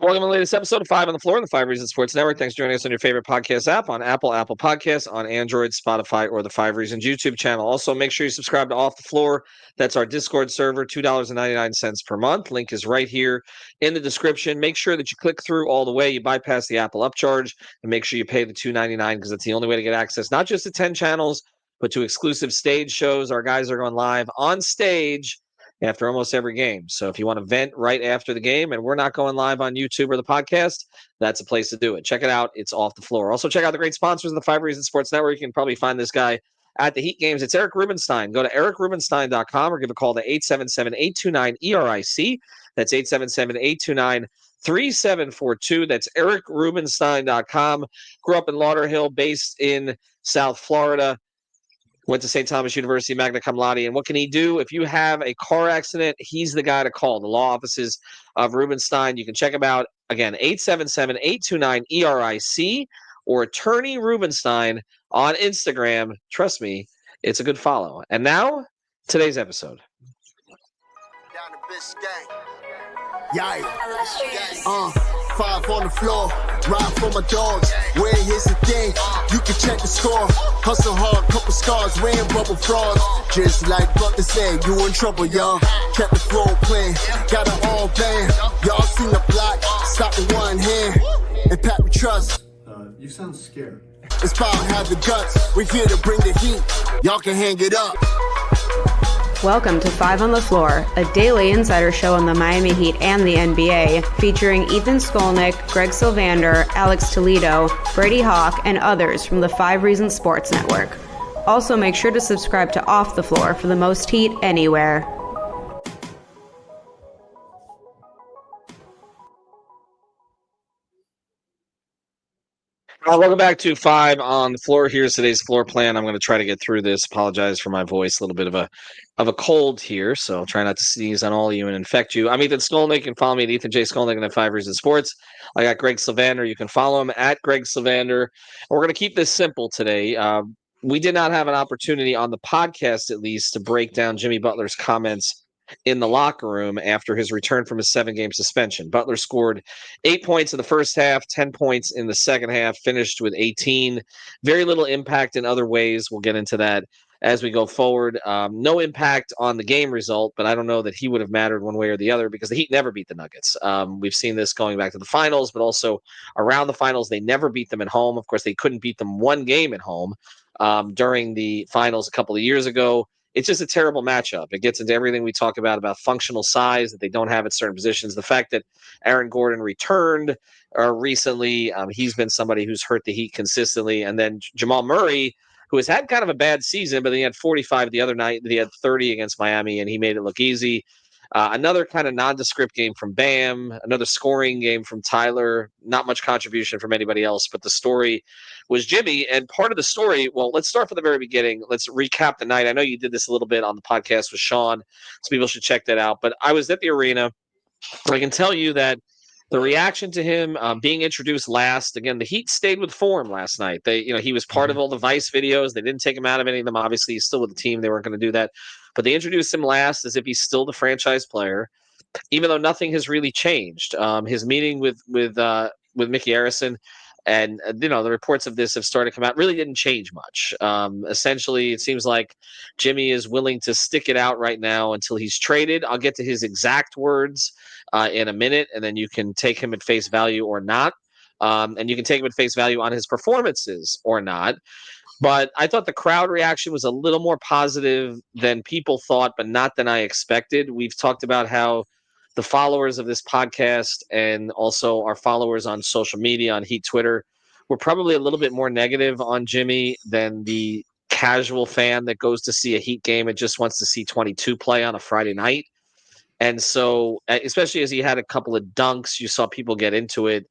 Welcome to the latest episode of 5 on the Floor on the 5 Reasons Sports Network. Thanks for joining us on your favorite podcast app, on Apple Podcasts, on Android, Spotify, or the 5 Reasons YouTube channel. Also, make sure you subscribe to Off the Floor. That's our Discord server, $2.99 per month. Link is right here in the description. Make sure that you click through all the way. You bypass the Apple upcharge, and make sure you pay the $2.99 because it's the only way to get access, not just to 10 channels, but to exclusive stage shows. Our guys are going live on stage after almost every game. So if you want to vent right after the game and we're not going live on YouTube or the podcast, that's a place to do it. Check it out. It's Off the Floor. Also, check out the great sponsors of the 5 Reasons Sports Network. You can probably find this guy at the Heat games. It's Eric Rubenstein. Go to ericrubenstein.com or give a call to 877-829-ERIC. That's 877-829-3742. That's ericrubenstein.com. Grew up in Lauderhill, based in South Florida. Went to St. Thomas University, magna cum laude. And what can he do? If you have a car accident, he's the guy to call. The law offices of Rubenstein. You can check him out, again, 877-829-ERIC or Attorney Rubenstein on Instagram. Trust me, it's a good follow. And now, today's episode. Down to Biscayne. Yeah. 5 on the floor, ride for my dogs. Where here's the thing, you can check the score. Hustle hard, couple scars, wearing bubble frogs. Just like Butler said, you in trouble, y'all. Kept the floor playing, got it all banned. Y'all seen the block, stop with one hand. And Pat, we trust. You sound scared. It's about have the guts, we're here to bring the heat. Y'all can hang it up. Welcome to 5 on the Floor, a daily insider show on the Miami Heat and the NBA, featuring Ethan Skolnick, Greg Sylvander, Alex Toledo, Brady Hawk, and others from the 5 Reasons Sports Network. Also, make sure to subscribe to Off the Floor for the most heat anywhere. Welcome back to 5 on the Floor. Here's today's floor plan. I'm going to try to get through this. Apologize for my voice. A little bit of a cold here, so I'll try not to sneeze on all of you and infect you. I'm Ethan Skolnick. You can follow me at Ethan J. Skolnick and at 5 Reasons Sports. I got Greg Sylvander. You can follow him at Greg Sylvander. And we're going to keep this simple today. We did not have an opportunity on the podcast, at least, to break down Jimmy Butler's comments in the locker room after his return from his 7-game suspension. Butler scored 8 points in the first half, 10 points in the second half, finished with 18. Very little impact in other ways. We'll get into that as we go forward. No impact on the game result, but I don't know that he would have mattered one way or the other because the Heat never beat the Nuggets. We've seen this going back to the finals, but also around the finals, they never beat them at home. Of course, they couldn't beat them one game at home during the finals a couple of years ago. It's just a terrible matchup. It gets into everything we talk about functional size that they don't have at certain positions. The fact that Aaron Gordon returned recently, he's been somebody who's hurt the Heat consistently. And then Jamal Murray, who has had kind of a bad season, but he had 45 the other night. He had 30 against Miami, and he made it look easy. Another kind of nondescript game from Bam, another scoring game from Tyler. Not much contribution from anybody else, but the story was Jimmy. And part of the story, well, let's start from the very beginning. Let's recap the night. I know you did this a little bit on the podcast with Sean, so people should check that out. But I was at the arena. I can tell you that the reaction to him being introduced last, again, the Heat stayed with form last night. He was part of all the Vice videos. They didn't take him out of any of them. Obviously, he's still with the team. They weren't going to do that. But they introduced him last as if he's still the franchise player, even though nothing has really changed. His meeting with Mickey Arison and the reports of this have started to come out, really didn't change much. Essentially, it seems like Jimmy is willing to stick it out right now until he's traded. I'll get to his exact words in a minute, and then you can take him at face value or not. And you can take him at face value on his performances or not. But I thought the crowd reaction was a little more positive than people thought, but not than I expected. We've talked about how the followers of this podcast and also our followers on social media, on Heat Twitter, were probably a little bit more negative on Jimmy than the casual fan that goes to see a Heat game and just wants to see 22 play on a Friday night. And so, especially as he had a couple of dunks, you saw people get into it.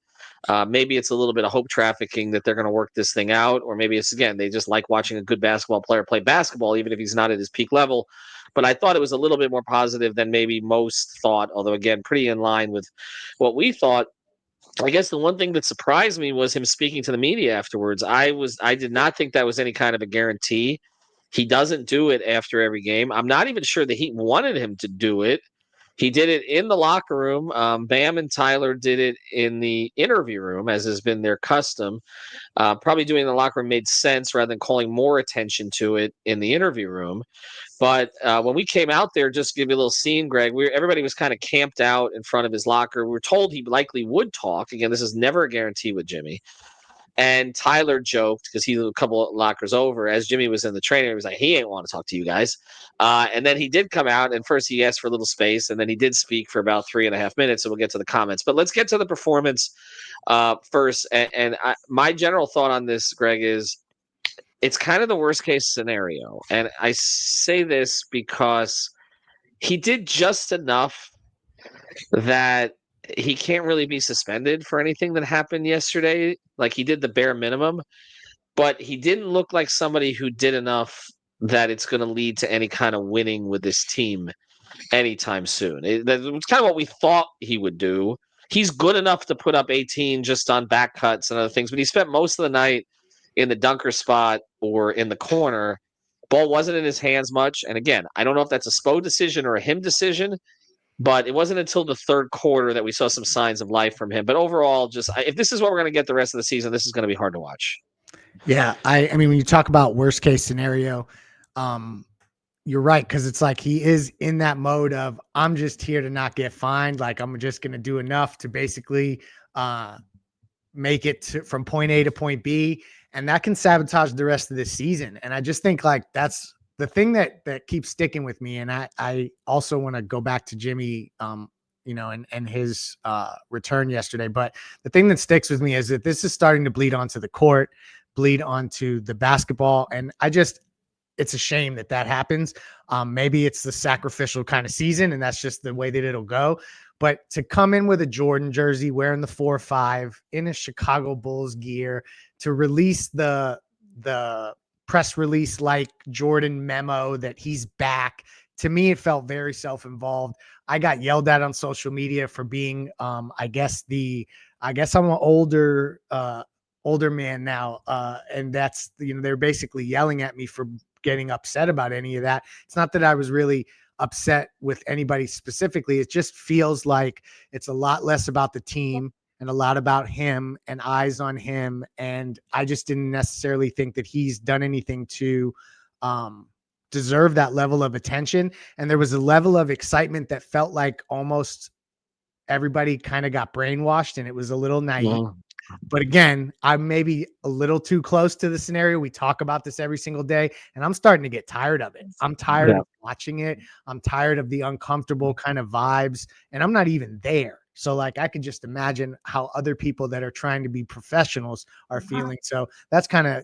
Maybe it's a little bit of hope trafficking that they're going to work this thing out, or maybe it's, again, they just like watching a good basketball player play basketball, even if he's not at his peak level. But I thought it was a little bit more positive than maybe most thought, although, again, pretty in line with what we thought. I guess the one thing that surprised me was him speaking to the media afterwards. I did not think that was any kind of a guarantee. He doesn't do it after every game. I'm not even sure the Heat wanted him to do it. He did it in the locker room. Bam and Tyler did it in the interview room, as has been their custom. Probably doing it in the locker room made sense rather than calling more attention to it in the interview room. But when we came out there, just to give you a little scene, Greg, everybody was kind of camped out in front of his locker. We were told he likely would talk. Again, this is never a guarantee with Jimmy. And Tyler joked because he was a couple of lockers over. As Jimmy was in the training, he was like, he ain't want to talk to you guys. And then he did come out, and first he asked for a little space, and then he did speak for about 3.5 minutes, and we'll get to the comments. But let's get to the performance first. My general thought on this, Greg, is it's kind of the worst case scenario. And I say this because he did just enough that he can't really be suspended for anything that happened yesterday. Like, he did the bare minimum, but he didn't look like somebody who did enough that it's going to lead to any kind of winning with this team anytime soon. It's kind of what we thought he would do. He's good enough to put up 18 just on back cuts and other things, but he spent most of the night in the dunker spot or in the corner. Ball wasn't in his hands much. And again, I don't know if that's a Spo decision or a him decision, but it wasn't until the third quarter that we saw some signs of life from him. But overall, if this is what we're going to get the rest of the season, this is going to be hard to watch. Yeah, I mean, when you talk about worst case scenario, you're right, because it's like he is in that mode of, I'm just here to not get fined. Like, I'm just going to do enough to basically make it from point A to point B, and that can sabotage the rest of this season. And I just think like that's the thing that keeps sticking with me. And I also want to go back to Jimmy, and his return yesterday. But the thing that sticks with me is that this is starting to bleed onto the court, bleed onto the basketball. And it's a shame that happens. Maybe it's the sacrificial kind of season, and that's just the way that it'll go. But to come in with a Jordan jersey, wearing the 4-5 in a Chicago Bulls gear, to release the press release like Jordan memo that he's back, to me, it felt very self-involved. I got yelled at on social media for being, I guess I'm an older man now. And that's, they're basically yelling at me for getting upset about any of that. It's not that I was really upset with anybody specifically. It just feels like it's a lot less about the team and a lot about him and eyes on him. And I just didn't necessarily think that he's done anything to deserve that level of attention. And there was a level of excitement that felt like almost everybody kind of got brainwashed, and it was a little naive. Yeah. But again, I'm maybe a little too close to the scenario. We talk about this every single day, and I'm starting to get tired of it. I'm tired of watching it. I'm tired of the uncomfortable kind of vibes, and I'm not even there. So like, I could just imagine how other people that are trying to be professionals are feeling. So that's kind of,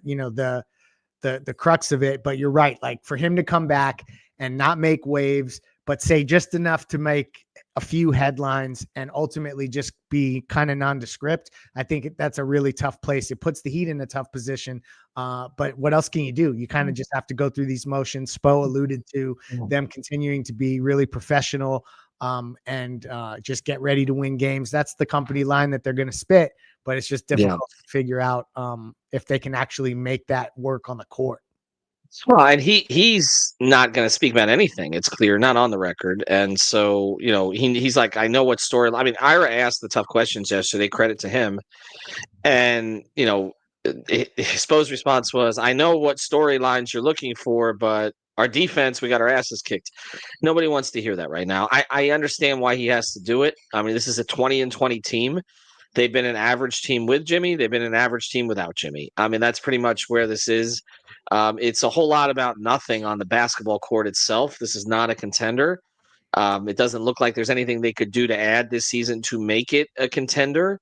the crux of it. But you're right. Like, for him to come back and not make waves, but say just enough to make a few headlines and ultimately just be kind of nondescript, I think that's a really tough place. It puts the Heat in a tough position. But what else can you do? You kind of just have to go through these motions. Spo alluded to them continuing to be really professional and just get ready to win games. That's the company line that they're going to spit, but it's just difficult to figure out if they can actually make that work on the court. Well, and he's not going to speak about anything. It's clear, not on the record. And so, he's like, I know what story. I mean, Ira asked the tough questions yesterday, credit to him. And, Spo's response was, I know what storylines you're looking for, but our defense, we got our asses kicked. Nobody wants to hear that right now. I understand why he has to do it. I mean, this is a 20-20 team. They've been an average team with Jimmy. They've been an average team without Jimmy. I mean, that's pretty much where this is. It's a whole lot about nothing on the basketball court itself. This is not a contender. It doesn't look like there's anything they could do to add this season to make it a contender.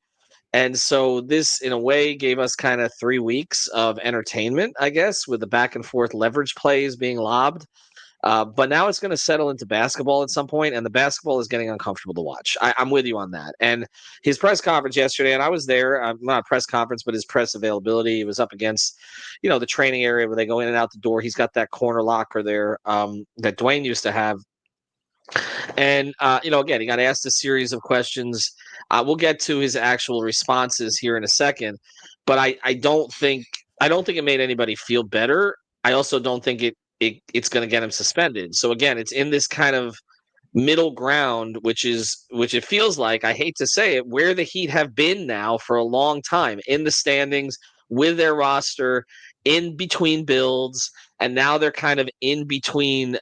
And so this, in a way, gave us kind of 3 weeks of entertainment, I guess, with the back and forth leverage plays being lobbed. But now it's going to settle into basketball at some point, and the basketball is getting uncomfortable to watch. I'm with you on that. And his press conference yesterday, and I was there, not a press conference, but his press availability, he was up against, the training area where they go in and out the door. He's got that corner locker there that Dwayne used to have. And, again, he got asked a series of questions. We'll get to his actual responses here in a second, but I don't think it made anybody feel better. I also don't think it's going to get him suspended. So again, it's in this kind of middle ground, which it feels like, I hate to say it, where the Heat have been now for a long time, in the standings with their roster, in between builds, and now they're kind of in between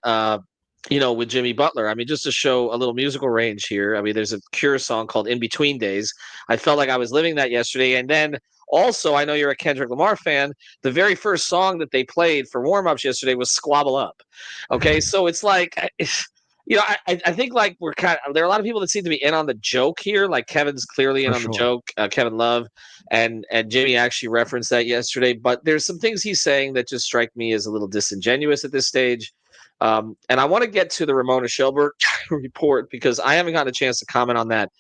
with Jimmy Butler. I mean, just to show a little musical range here, I mean, there's a Cure song called In Between Days. I felt like I was living that yesterday. And then also, I know you're a Kendrick Lamar fan. The very first song that they played for warm-ups yesterday was Squabble Up. Okay, so it's like, I think like there are a lot of people that seem to be in on the joke here. Like Kevin's clearly in For on the sure. joke, Kevin Love, and Jimmy actually referenced that yesterday. But there's some things he's saying that just strike me as a little disingenuous at this stage. And I want to get to the Ramona Shelburne report because I haven't gotten a chance to comment on that.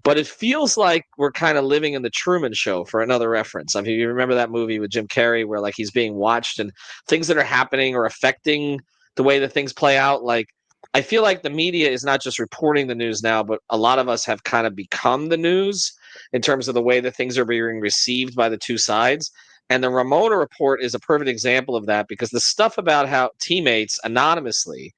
But it feels like we're kind of living in the Truman Show, for another reference. I mean, you remember that movie with Jim Carrey where like he's being watched and things that are happening or affecting the way that things play out. Like, I feel like the media is not just reporting the news now, but a lot of us have kind of become the news in terms of the way that things are being received by the two sides. And the Ramona report is a perfect example of that because the stuff about how teammates anonymously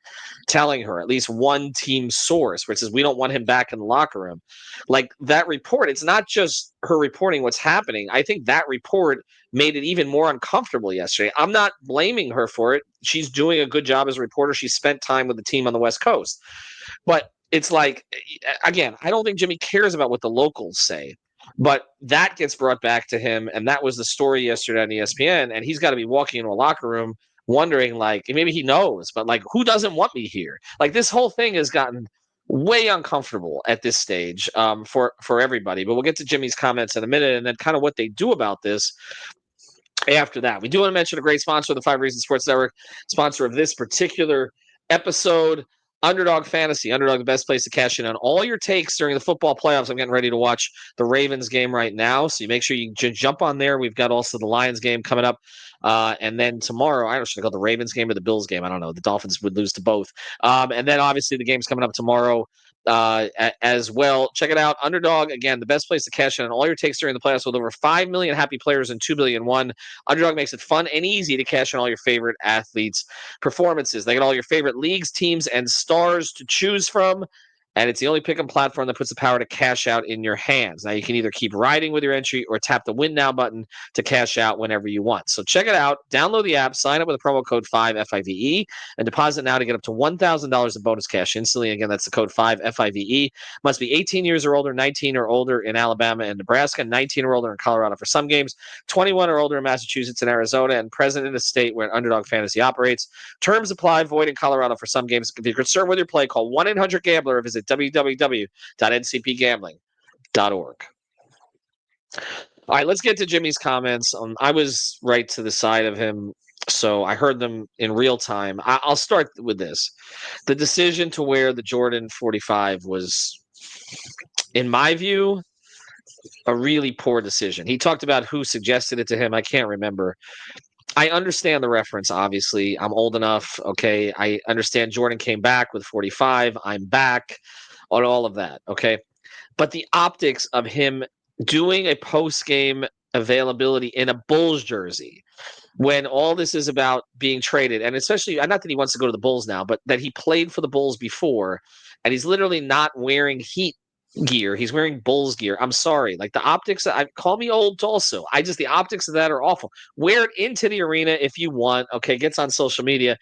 telling her, at least one team source, where it says, we don't want him back in the locker room. Like that report, it's not just her reporting what's happening. I think that report made it even more uncomfortable yesterday. I'm not blaming her for it. She's doing a good job as a reporter. She spent time with the team on the West Coast. But it's like, again, I don't think Jimmy cares about what the locals say. But that gets brought back to him, and that was the story yesterday on ESPN. And he's got to be walking into a locker room wondering, like, maybe he knows, but like, who doesn't want me here? Like, this whole thing has gotten way uncomfortable at this stage for everybody. But we'll get to Jimmy's comments in a minute, and then kind of what they do about this after that. We do want to mention a great sponsor of the 5 Reasons Sports Network, sponsor of this particular episode, Underdog Fantasy. Underdog, the best place to cash in on all your takes during the football playoffs. I'm getting ready to watch the Ravens game right now, so you make sure you jump on there. We've got also the Lions game coming up. And then tomorrow, I don't know, should I call the Ravens game or the Bills game? I don't know. The Dolphins would lose to both. And then obviously the game's coming up tomorrow as well. Check it out. Underdog, again, the best place to cash in on all your takes during the playoffs with over 5 million happy players and 2 billion won. Underdog makes it fun and easy to cash in all your favorite athletes' performances. They got all your favorite leagues, teams, and stars to choose from. And it's the only pick-em platform that puts the power to cash out in your hands. Now, you can either keep riding with your entry or tap the Win Now button to cash out whenever you want. So check it out. Download the app, sign up with the promo code 5FIVE, and deposit now to get up to $1,000 in bonus cash instantly. Again, that's the code 5FIVE. Must be 18 years or older, 19 or older in Alabama and Nebraska, 19 or older in Colorado for some games, 21 or older in Massachusetts and Arizona, and present in a state where Underdog Fantasy operates. Terms apply, void in Colorado for some games. If you're concerned with your play, call 1-800-GAMBLER or visit www.ncpgambling.org. All right, let's get to Jimmy's comments. I was right to the side of him, so I heard them in real time. I'll start with this. The decision to wear the Jordan 45 was, in my view, a really poor decision. He talked about who suggested it to him. I can't remember. I understand the reference, obviously. I'm old enough, okay? I understand Jordan came back with 45. I'm back on all of that, okay? But the optics of him doing a post-game availability in a Bulls jersey when all this is about being traded, and especially, not that he wants to go to the Bulls now, but that he played for the Bulls before, and he's literally not wearing Heat gear. He's wearing Bulls gear. I'm sorry. Like the optics, call me old also. The optics of that are awful. Wear it into the arena if you want. Okay, gets on social media.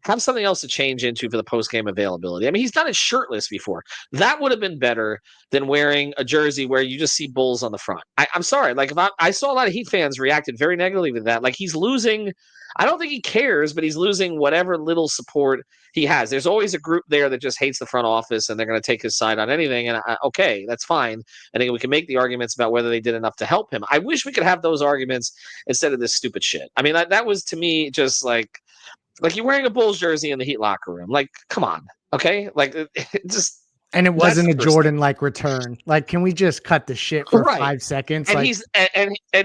Have something else to change into for the post-game availability. I mean, he's done it shirtless before. That would have been better than wearing a jersey where you just see Bulls on the front. I'm sorry. Like, if I saw a lot of Heat fans reacted very negatively to that. Like, he's losing. I don't think he cares, but he's losing whatever little support he has. There's always a group there that just hates the front office, and they're going to take his side on anything. And okay, that's fine. I think we can make the arguments about whether they did enough to help him. I wish we could have those arguments instead of this stupid shit. I mean, that was to me just like you're wearing a Bulls jersey in the Heat locker room. Like, come on, okay? Like, it just. And it wasn't a Jordan-like return. Like, can we just cut the shit for 5 seconds? And like,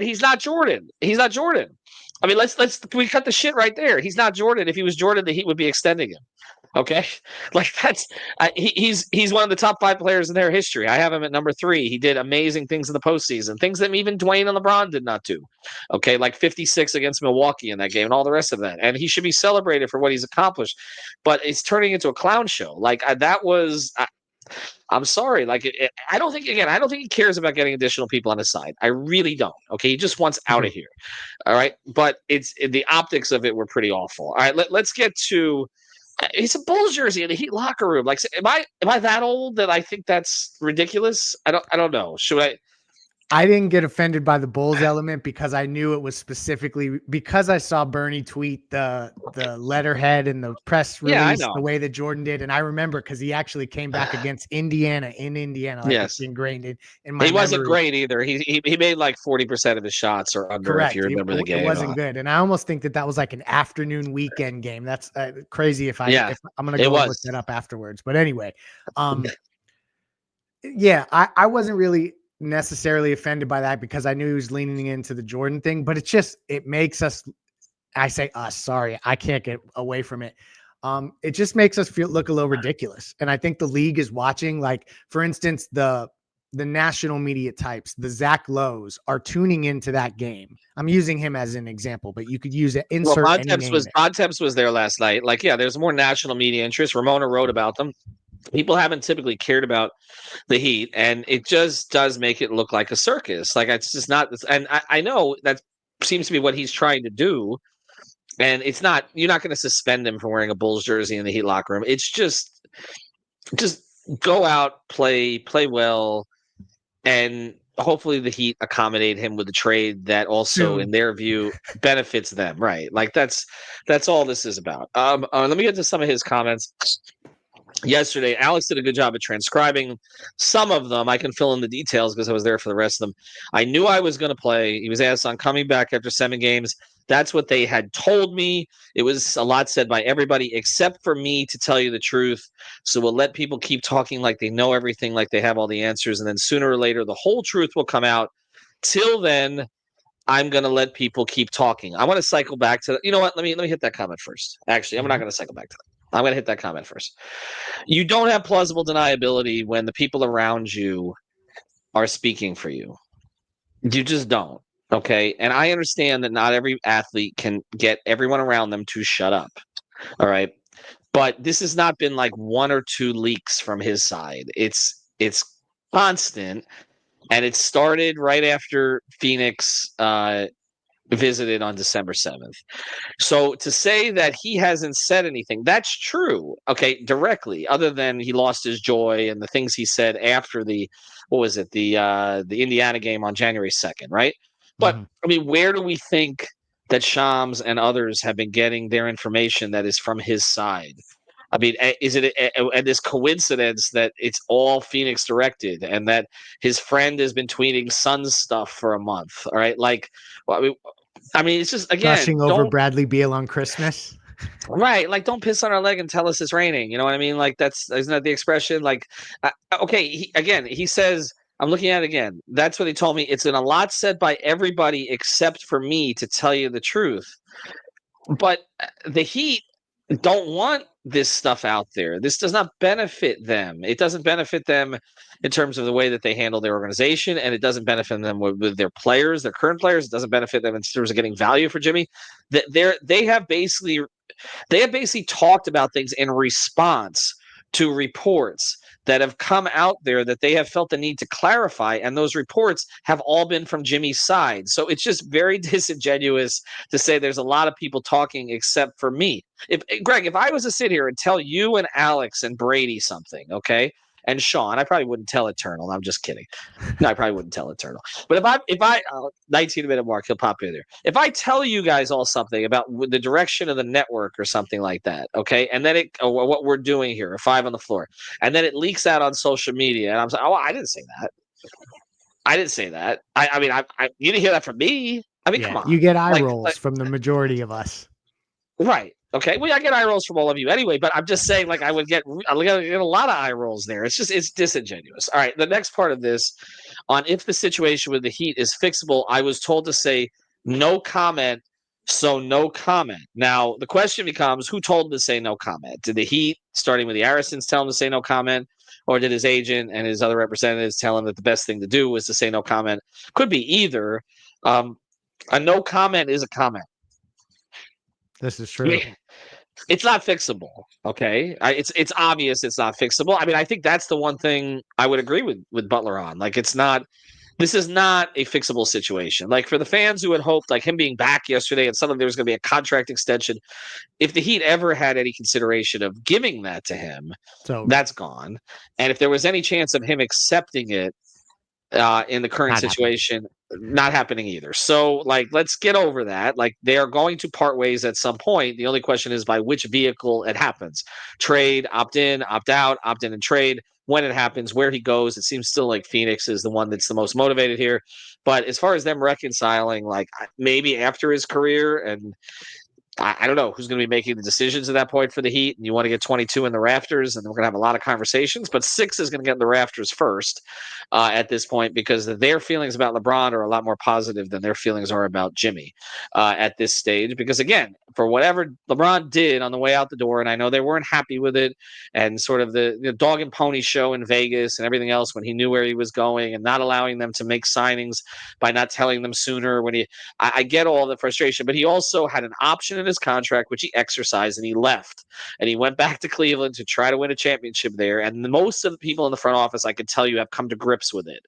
he's not Jordan. He's not Jordan. I mean, can we cut the shit right there? He's not Jordan. If he was Jordan, the Heat would be extending him. Okay, like that's he's one of the top 5 players in their history. I have him at number 3. He did amazing things in the postseason, things that even Dwayne and LeBron did not do. Okay, like 56 against Milwaukee in that game and all the rest of that. And he should be celebrated for what he's accomplished. But it's turning into a clown show. Like that was. I'm sorry. Like I don't think he cares about getting additional people on his side. I really don't. Okay, he just wants out of here. All right, but it's the optics of it were pretty awful. All right, let's get to. It's a Bulls jersey in the Heat locker room. Like, am I that old that I think that's ridiculous? I don't know. Should I? I didn't get offended by the Bulls element because I knew it was specifically because I saw Bernie tweet the letterhead and the press release Yeah, I know. the way that Jordan did. And I remember because he actually came back against Indiana in Indiana. Like Yes. it's ingrained in my He wasn't memory. great either. He made like 40% of his shots or under. Correct. If you remember the game, It wasn't good. And I almost think that was like an afternoon weekend game. That's crazy if I'm going to go and look that up afterwards. But anyway, yeah, I wasn't really necessarily offended by that because I knew he was leaning into the Jordan thing, but it makes us, I say us, sorry, I can't get away from it. It just makes us look a little ridiculous. And I think the league is watching, like, for instance, the national media types, the Zach Lowe's are tuning into that game. I'm using him as an example, but you could use it. Insert any name. Bontemps was there last night. Like, yeah, there's more national media interest. Ramona wrote about them. People haven't typically cared about the Heat, and it just does make it look like a circus. Like it's just not. And I know that seems to be what he's trying to do. And it's not. You're not going to suspend him for wearing a Bulls jersey in the Heat locker room. It's just go out, play well, and hopefully the Heat accommodate him with a trade that also, in their view, benefits them. Right? Like that's all this is about. Let me get to some of his comments. Yesterday, Alex did a good job of transcribing some of them. I can fill in the details because I was there for the rest of them. I knew I was going to play. He was asked on coming back after 7 games. That's what they had told me. It was a lot said by everybody except for me, to tell you the truth. So we'll let people keep talking like they know everything, like they have all the answers. And then sooner or later, the whole truth will come out. Till then, I'm going to let people keep talking. I want to cycle back to, you know what? Let me hit that comment first. Actually, I'm not going to cycle back to that. I'm going to hit that comment first. You don't have plausible deniability when the people around you are speaking for you. You just don't. Okay. And I understand that not every athlete can get everyone around them to shut up. All right. But this has not been like 1 or 2 leaks from his side. It's constant. And it started right after Phoenix visited on December 7th. So to say that he hasn't said anything, that's true, okay, directly, other than he lost his joy and the things he said after the Indiana game on January 2nd, right? But I mean, where do we think that Shams and others have been getting their information that is from his side? I mean, is it this coincidence that it's all Phoenix directed and that his friend has been tweeting Suns stuff for a month? All right, like, well, I mean, it's just, again, gushing over Bradley Beal on Christmas. Right, like, don't piss on our leg and tell us it's raining. You know what I mean? Like, isn't that the expression? Like, okay, he says, I'm looking at it again. That's what he told me. It's been a lot said by everybody except for me, to tell you the truth. But the Heat don't want this stuff out there. This does not benefit them. It doesn't benefit them in terms of the way that they handle their organization, and it doesn't benefit them with their players, their current players. It doesn't benefit them in terms of getting value for Jimmy. They have basically talked about things in response to reports that have come out there that they have felt the need to clarify, and those reports have all been from Jimmy's side. So it's just very disingenuous to say there's a lot of people talking except for me. Greg, if I was to sit here and tell you and Alex and Brady something, okay, and Sean, I probably wouldn't tell Eternal. I'm just kidding. No, I probably wouldn't tell Eternal. But if I 19-minute mark, he'll pop in there. If I tell you guys all something about the direction of the network or something like that, okay, and then what we're doing here, a 5 on the floor, and then it leaks out on social media, and I'm saying, oh, I didn't say that. I didn't say that. I mean, you didn't hear that from me. I mean, come on. You get eye rolls from the majority of us. Right. Okay. Well, I get eye rolls from all of you anyway, but I'm just saying, like, I get a lot of eye rolls there. It's disingenuous. All right. The next part of this, on if the situation with the Heat is fixable, I was told to say no comment So no comment. Now, the question becomes, who told him to say no comment? Did the Heat, starting with the Arisons, tell him to say no comment? Or did his agent and his other representatives tell him that the best thing to do was to say no comment? Could be either. A no comment is a comment. This is true. It's not fixable. Okay, it's obvious it's not fixable. I mean, I think that's the one thing I would agree with Butler on. Like, it's not. This is not a fixable situation. Like, for the fans who had hoped, like him being back yesterday, and suddenly there was going to be a contract extension. If the Heat ever had any consideration of giving that to him, So that's gone. And if there was any chance of him accepting it in the current situation, not happening either. So, like, let's get over that. Like, they are going to part ways at some point. The only question is by which vehicle it happens. Trade, opt in, opt out, opt in and trade. When it happens, where he goes, it seems still like Phoenix is the one that's the most motivated here. But as far as them reconciling, like, maybe after his career, and I don't know who's going to be making the decisions at that point for the Heat, and you want to get 22 in the rafters, and we're going to have a lot of conversations, but 6 is going to get in the rafters first at this point, because their feelings about LeBron are a lot more positive than their feelings are about Jimmy at this stage. Because, again, for whatever LeBron did on the way out the door, and I know they weren't happy with it, and sort of the dog and pony show in Vegas and everything else when he knew where he was going, and not allowing them to make signings by not telling them sooner. I get all the frustration, but he also had an option in his contract, which he exercised, and he left. And he went back to Cleveland to try to win a championship there. And most of the people in the front office, I can tell you, have come to grips with it.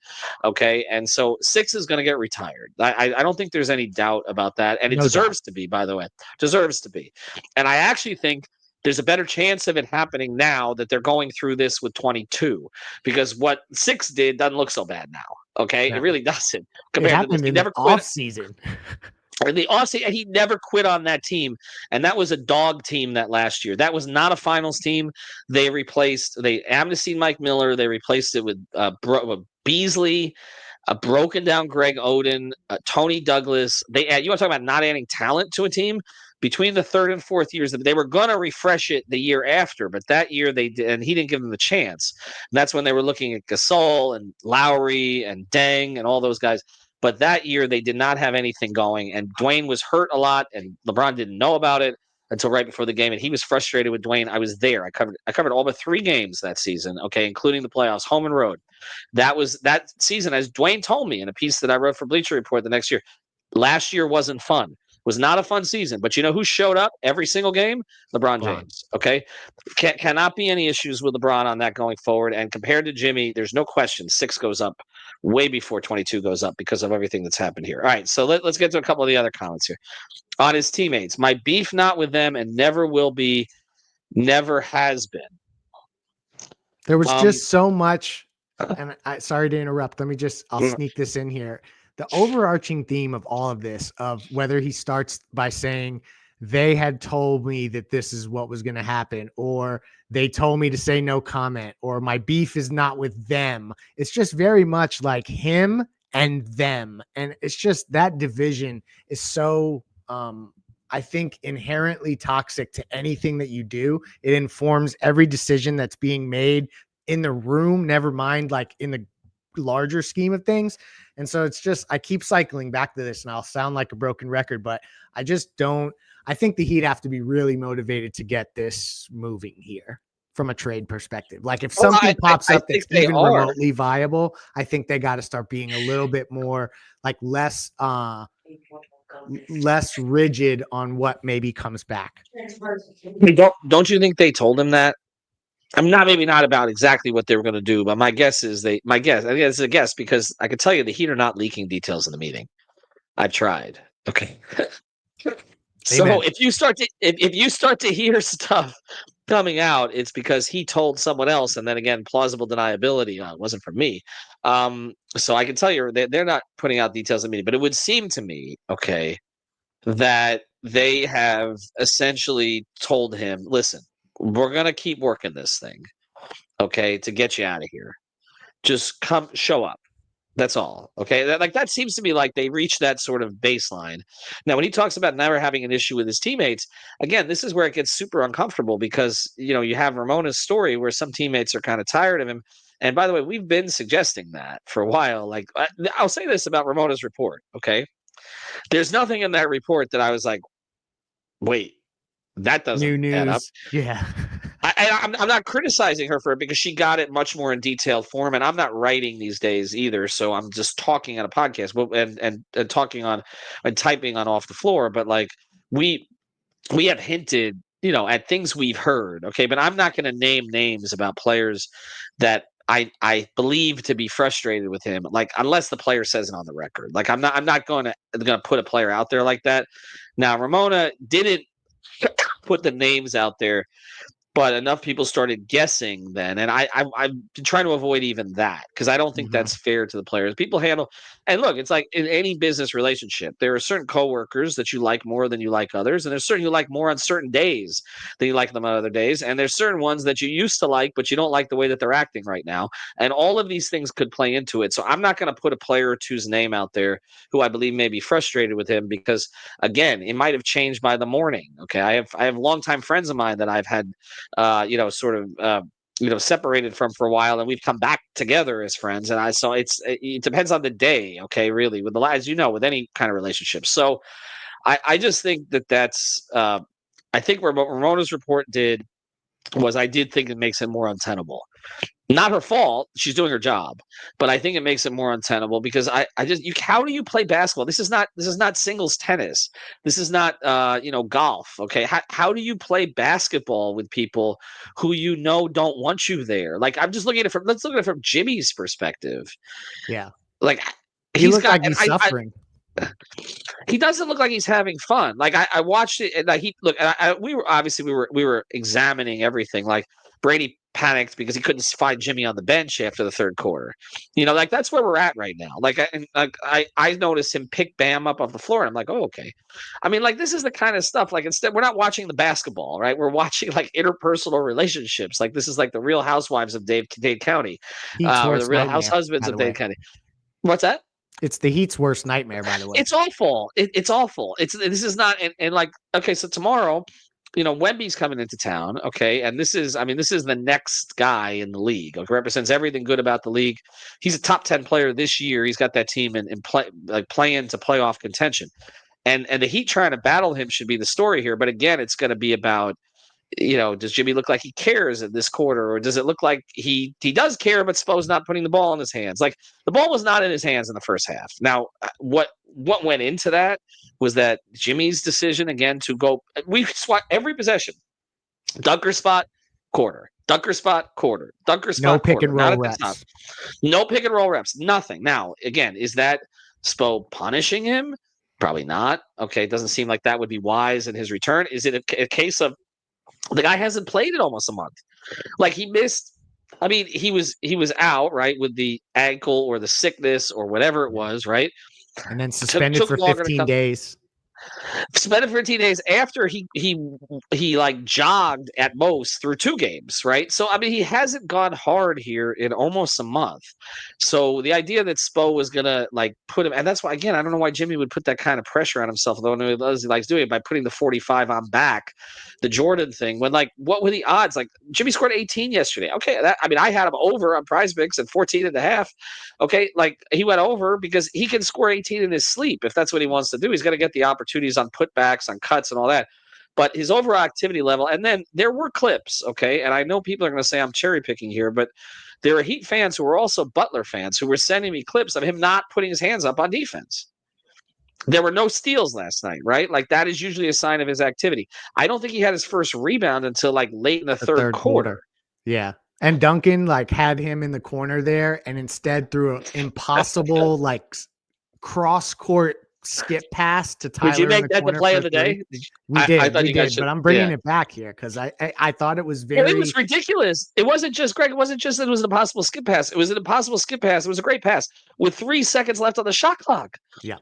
Okay. And so 6 is going to get retired. I don't think there's any doubt about that. And it deserves to be, by the way. Deserves to be. And I actually think there's a better chance of it happening now that they're going through this with 22, because what 6 did doesn't look so bad now. Okay. It really doesn't. Compared to this. He never quit. Off season. In the offseason, and he never quit on that team. And that was a dog team that last year. That was not a finals team. They amnestied Mike Miller. They replaced it with Beasley, a broken down Greg Oden, Tony Douglas. You want to talk about not adding talent to a team? Between the third and fourth years, they were going to refresh it the year after, but that year they did, and he didn't give them the chance. And that's when they were looking at Gasol and Lowry and Deng and all those guys. But that year, they did not have anything going, and Dwayne was hurt a lot, and LeBron didn't know about it until right before the game, and he was frustrated with Dwayne. I was there. I covered all but 3 games that season, okay, including the playoffs, home and road. That season, as Dwayne told me in a piece that I wrote for Bleacher Report the next year. Last year wasn't fun. Was not a fun season. But you know who showed up every single game? LeBron James, okay? Cannot be any issues with LeBron on that going forward. And compared to Jimmy, there's no question 6 goes up way before 22 goes up because of everything that's happened here. All right, so let's get to a couple of the other comments here. On his teammates, my beef not with them and never will be, never has been. There was just so much, and sorry to interrupt. I'll sneak this in here. The overarching theme of all of this, of whether he starts by saying they had told me that this is what was going to happen, or they told me to say no comment, or my beef is not with them. It's just very much like him and them. And it's just that division is so, I think, inherently toxic to anything that you do. It informs every decision that's being made in the room, never mind like in the larger scheme of things. And so it's just, I keep cycling back to this, and I'll sound like a broken record, but I think the Heat have to be really motivated to get this moving here from a trade perspective. Like if something pops up that's even remotely viable, I think they got to start being a little bit more like less rigid on what maybe comes back. Don't you think they told him that? I'm maybe not about exactly what they were going to do, but my guess is I think it's a guess, because I can tell you the Heat are not leaking details in the meeting. I've tried. Okay. So Amen. if you start to hear stuff coming out, it's because he told someone else, and then again, plausible deniability. It wasn't from me. So I can tell you they're not putting out details in the meeting, but it would seem to me, okay, that they have essentially told him, listen, we're going to keep working this thing, okay, to get you out of here. Just show up. That's all. Okay. That seems to me like they reached that sort of baseline. Now, when he talks about never having an issue with his teammates, again, this is where it gets super uncomfortable, because, you have Ramona's story where some teammates are kind of tired of him. And by the way, we've been suggesting that for a while. Like, I'll say this about Ramona's report. Okay. There's nothing in that report that I was like, wait, that doesn't New add up. news. Yeah. I'm not criticizing her for it because she got it much more in detailed form, and I'm not writing these days either, so I'm just talking on a podcast and talking on and typing on off the floor. But like we have hinted, at things we've heard, okay, but I'm not going to name names about players that I believe to be frustrated with him, like unless the player says it on the record. Like I'm not going to put a player out there like that. Now Ramona didn't put the names out there, but enough people started guessing then, and I'm trying to avoid even that because I don't think that's fair to the players. People handle, and look, it's like in any business relationship, there are certain coworkers that you like more than you like others, and there's certain you like more on certain days than you like them on other days, and there's certain ones that you used to like, but you don't like the way that they're acting right now, and all of these things could play into it. So I'm not going to put a player or two's name out there who I believe may be frustrated with him because, again, it might have changed by the morning. Okay, I have longtime friends of mine that I've had separated from for a while, and we've come back together as friends. And it depends on the day, okay, really, with as you know, with any kind of relationship. So I just think that's I think what Ramona's report did was I did think it makes it more untenable. Not her fault. She's doing her job, but I think it makes it more untenable because how do you play basketball? This is not singles tennis. This is not golf. Okay, how do you play basketball with people who don't want you there? Like I'm just looking at it let's look at it from Jimmy's perspective. Yeah. Like He looks like he's suffering. He doesn't look like he's having fun. Like I watched it, and we were examining everything. Like Brady panicked because he couldn't find Jimmy on the bench after the third quarter. Like that's where we're at right now. Like I noticed him pick Bam up off the floor, and I'm like, oh, okay. I mean, like this is the kind of stuff. Like instead, we're not watching the basketball, right? We're watching like interpersonal relationships. Like this is like the Real Housewives of Dade County, or the Real House Husbands of Dade County. What's that? It's the Heat's worst nightmare, by the way. It's awful. It's awful. This is not and like okay. So tomorrow, Wemby's coming into town. Okay, and this is the next guy in the league. Okay, represents everything good about the league. He's a top 10 player this year. He's got that team in playing to playoff contention, and the Heat trying to battle him should be the story here. But again, it's going to be about. Does Jimmy look like he cares in this quarter, or does it look like he does care, but Spo's not putting the ball in his hands? Like the ball was not in his hands in the first half. Now, what went into that was that Jimmy's decision again to go. We swat every possession, dunker spot, quarter, dunker spot, quarter, dunker spot. No pick and roll reps. No pick and roll reps. Nothing. Now, again, is that Spo punishing him? Probably not. Okay, it doesn't seem like that would be wise in his return. Is it a case of the guy hasn't played in almost a month? Like he missed. I mean, he was out, right, with the ankle or the sickness or whatever it was, right? And then suspended for 15 days. Suspended for 15 days after he like jogged at most through 2 games, right? So I mean, he hasn't gone hard here in almost a month. So the idea that Spo was gonna like put him, and that's why again, I don't know why Jimmy would put that kind of pressure on himself, though he likes doing it by putting the 45 on back, the Jordan thing. When like, what were the odds? Like Jimmy scored 18 yesterday. Okay, I had him over on Prize Picks at 14.5. Okay, like he went over because he can score 18 in his sleep if that's what he wants to do. He's going to get the opportunities on putbacks, on cuts, and all that. But his overall activity level, and then there were clips, okay, and I know people are going to say I'm cherry picking here, but there are Heat fans who were also Butler fans who were sending me clips of him not putting his hands up on defense. There were no steals last night, right? Like that is usually a sign of his activity. I don't think he had his first rebound until like late in the third quarter. Yeah. And Duncan like had him in the corner there and instead threw an impossible like cross court skip pass to Tyler. Did you make that the play of the day? We did, but I'm bringing it back here because I thought it was very. It was ridiculous. It wasn't just Greg. It wasn't just that it was an impossible skip pass. It was an impossible skip pass. It was a great pass with 3 seconds left on the shot clock. Yeah,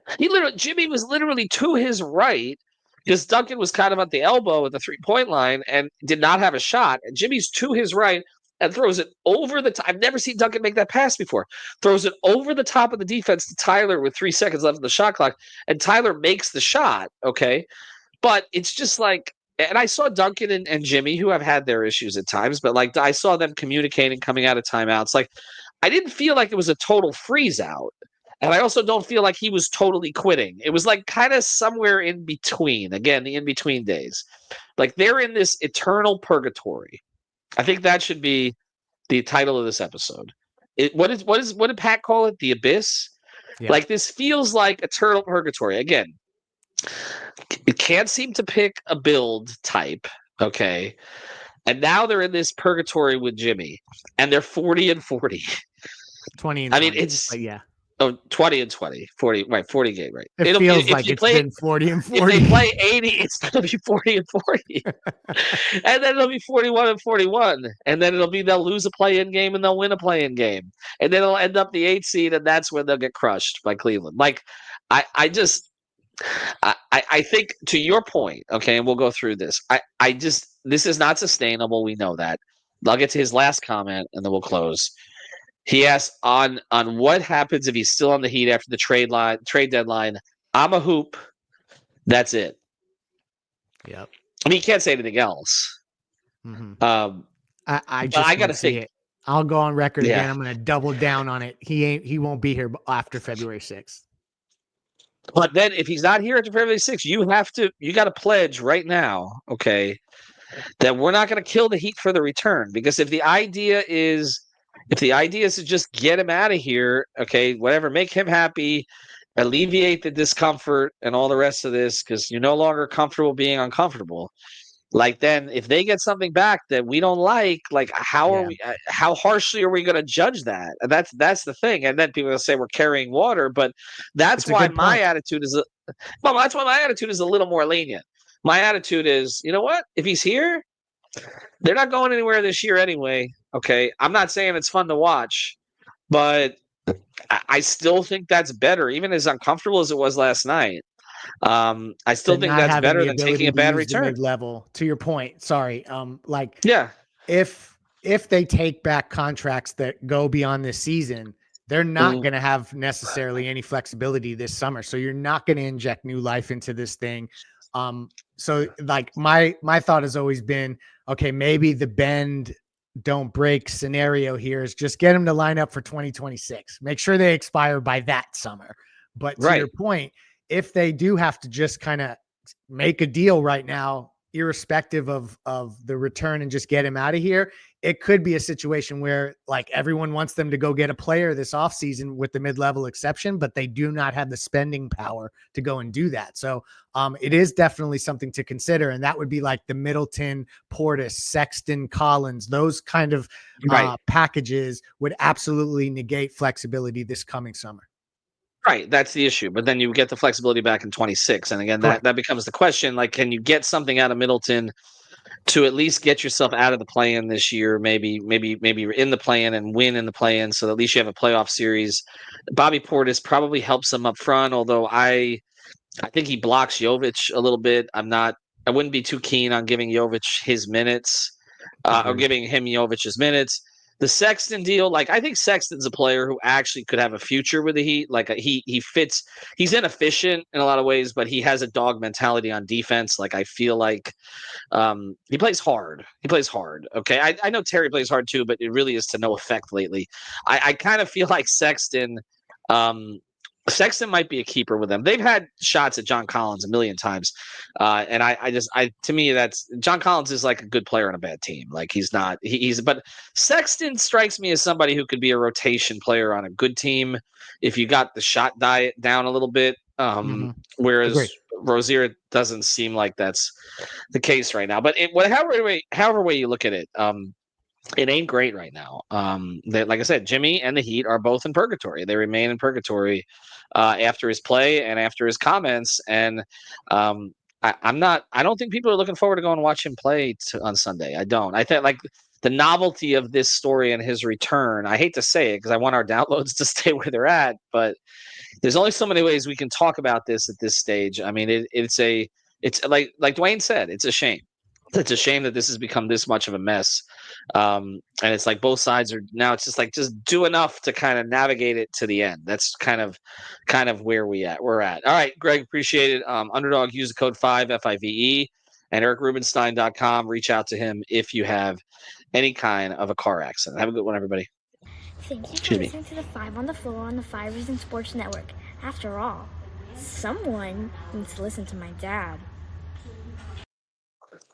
Jimmy was literally to his right because Duncan was kind of at the elbow at the 3-point line and did not have a shot. And Jimmy's to his right and throws it over the top. I've never seen Duncan make that pass before. Throws it over the top of the defense to Tyler with 3 seconds left on the shot clock, and Tyler makes the shot, okay? But it's just like, and I saw Duncan and Jimmy, who have had their issues at times, but like I saw them communicating coming out of timeouts. Like I didn't feel like it was a total freeze out. And I also don't feel like he was totally quitting. It was like kind of somewhere in between. Again, the in-between days. Like they're in this eternal purgatory. I think that should be the title of this episode. What did Pat call it? The abyss? Yeah. Like this feels like eternal purgatory. Again, it can't seem to pick a build type. Okay. And now they're in this purgatory with Jimmy. And they're 40 and 40. 20 and 20. But yeah. 20 and 20. 40, right, 40 game, right. It feels like it's been 40 and 40. If they play 80, it's going to be 40 and 40. And then it'll be 41 and 41. And then they'll lose a play-in game and they'll win a play-in game. And then it'll end up the 8th seed, and that's when they'll get crushed by Cleveland. Like, I think, to your point, okay, and we'll go through this. This is not sustainable. We know that. I'll get to his last comment, and then we'll close. He asked on what happens if he's still on the Heat after the trade deadline. I'm a hoop. That's it. Yep. I mean, you can't say anything else. Mm-hmm. I got to think. I'll go on record again. I'm going to double down on it. He won't be here after February 6th. But then if he's not here after February 6th, you got to pledge right now, okay, that we're not going to kill the Heat for the return. Because if the idea is to just get him out of here, okay, whatever, make him happy, alleviate the discomfort and all the rest of this, because you're no longer comfortable being uncomfortable. Like, then if they get something back that we don't like how harshly are we going to judge that? And that's the thing. And then people will say we're carrying water, but that's why my attitude is a little more lenient. My attitude is, you know what? If he's here, they're not going anywhere this year anyway. Okay, I'm not saying it's fun to watch, but I still think that's better, even as uncomfortable as it was last night. I still think that's better than taking a bad return. Mid-level, to your point, sorry. If they take back contracts that go beyond this season, they're not going to have necessarily any flexibility this summer. So you're not going to inject new life into this thing. So like my thought has always been, okay, maybe the bend don't break scenario here is just get them to line up for 2026. Make sure they expire by that summer. But to your point, if they do have to just kind of make a deal right now, irrespective of the return, and just get him out of here, it could be a situation where like everyone wants them to go get a player this offseason with the mid-level exception, but they do not have the spending power to go and do that. So it is definitely something to consider. And that would be like the Middleton, Portis, Sexton, Collins, those kind of packages would absolutely negate flexibility this coming summer. Right, that's the issue. But then you get the flexibility back in 26. And again, that becomes the question. Like, can you get something out of Middleton to at least get yourself out of the play-in this year? Maybe you're in the play-in and win in the play-in, so at least you have a playoff series. Bobby Portis probably helps them up front, although I think he blocks Jovic a little bit. I wouldn't be too keen on giving Jovic his minutes or giving him Jovic's minutes. The Sexton deal, like, I think Sexton's a player who actually could have a future with the Heat. Like, he fits. He's inefficient in a lot of ways, but he has a dog mentality on defense. Like, I feel like he plays hard. Okay, I know Terry plays hard too, but it really is to no effect lately. I kind of feel like Sexton might be a keeper with them. They've had shots at John Collins a million times. And to me, that's John Collins is like a good player on a bad team. Like but Sexton strikes me as somebody who could be a rotation player on a good team if you got the shot diet down a little bit. Whereas Rozier doesn't seem like that's the case right now. But however way you look at it, it ain't great right now. Like I said, Jimmy and the Heat are both in purgatory. They remain in purgatory after his play and after his comments. And I don't think people are looking forward to going and watch him play on Sunday. I don't. I think like the novelty of this story and his return. I hate to say it because I want our downloads to stay where they're at, but there's only so many ways we can talk about this at this stage. I mean, it's like Dwayne said, it's a shame. It's a shame that this has become this much of a mess. And it's like both sides are now, it's just do enough to kind of navigate it to the end. That's kind of where we're at. All right, Greg, appreciate it. Underdog, use the code 5 FIVE, and EricRubenstein.com. Reach out to him if you have any kind of a car accident. Have a good one, everybody. Thank you for Jimmy. listening to the 5 on the Floor on the 5 Reasons Sports Network. After all, someone needs to listen to my dad.